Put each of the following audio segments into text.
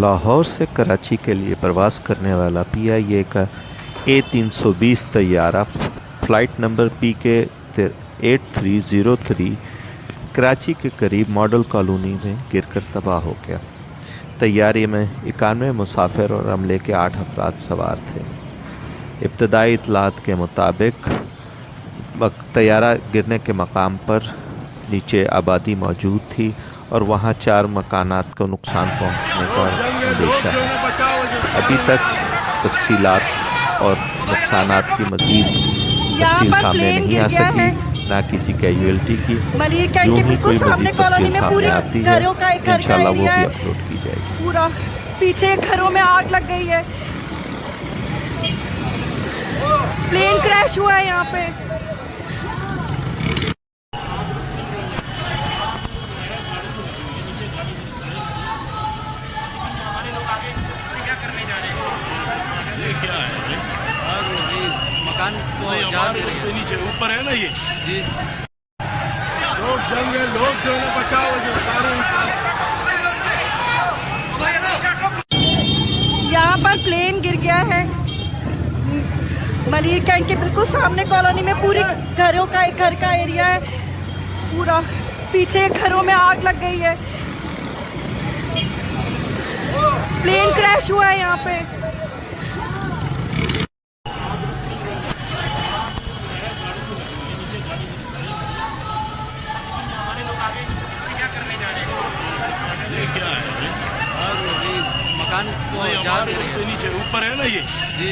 लाहौर से कराची के लिए प्रवास करने वाला PIA का A320 तैयारा flight number PK8303 Karachi के करीब मॉडल कॉलोनी में गिरकर तबाह हो गया। तैयारी में 91 मुसाफिर और अमले के 8 अफराद सवार थे। इब्तदाई इतलात के मुताबिक तैयारा गिरने के मकाम पर नीचे आबादी मौजूद थी और वहाँ 4 मकानात को नुकसान पहुँचने का अंदेशा है। अभी तक तफसीलात और नुकसानात की मज़ीद तफसील सामने नहीं आ सकी, ना किसी कैजुअल्टी की। यूँ ही कोई मज़ीद तफसील सामने आती है इंशाल्लाह वो भी अपलोड की जाएगी। पूरा पीछे घरों में आग लग गई है। प्लेन क्रैश हुआ है यहाँ पे। क्या है मकान को उसके नीचे ऊपर है ना ये जी। लोग जंगे लोग जो है बचाओ जो सारे यहाँ पर प्लेन गिर गया है। मलिर कैंट के बिल्कुल सामने कॉलोनी में पूरी घरों का एक घर का एरिया है। पूरा पीछे घरों में आग लग गई है। प्लेन क्रैश हुआ है यहाँ पे। क्या है मकान को उसके नीचे ऊपर है ना ये जी।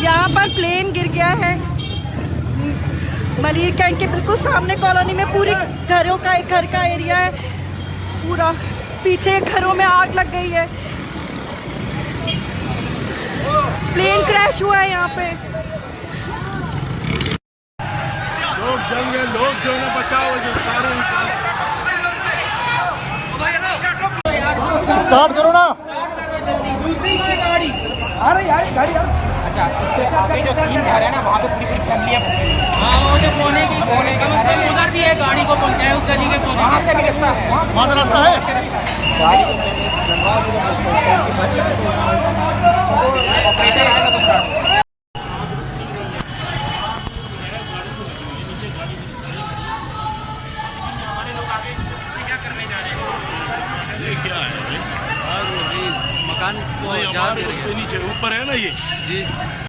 यहाँ पर प्लेन गिर गया है। मलिर कैंट के बिल्कुल सामने कॉलोनी में पूरी घरों का एक घर का एरिया है। पूरा पीछे घरों में आग लग गई है। प्लेन क्रैश हुआ है यहाँ पे। लोग जंगे लोग जो है बचाओ जो सारे स्टार्ट करो ना। गाड़ी आ रही गाड़ी अच्छा इससे आगे जो 3 घर है ना वहाँ पे पूरी फैमिलियाँ फंसी हुई। हाँ वो जो कोने की कम से कम उधर भी है गाड़ी को पहुँचाए उस गली के कोने। वहाँ से भी रास्ता है, वहाँ से रास्ता है। ऑपरेटर आएगा तो स्टार्ट क्या है मकान को उसके नीचे ऊपर है ना ये जी।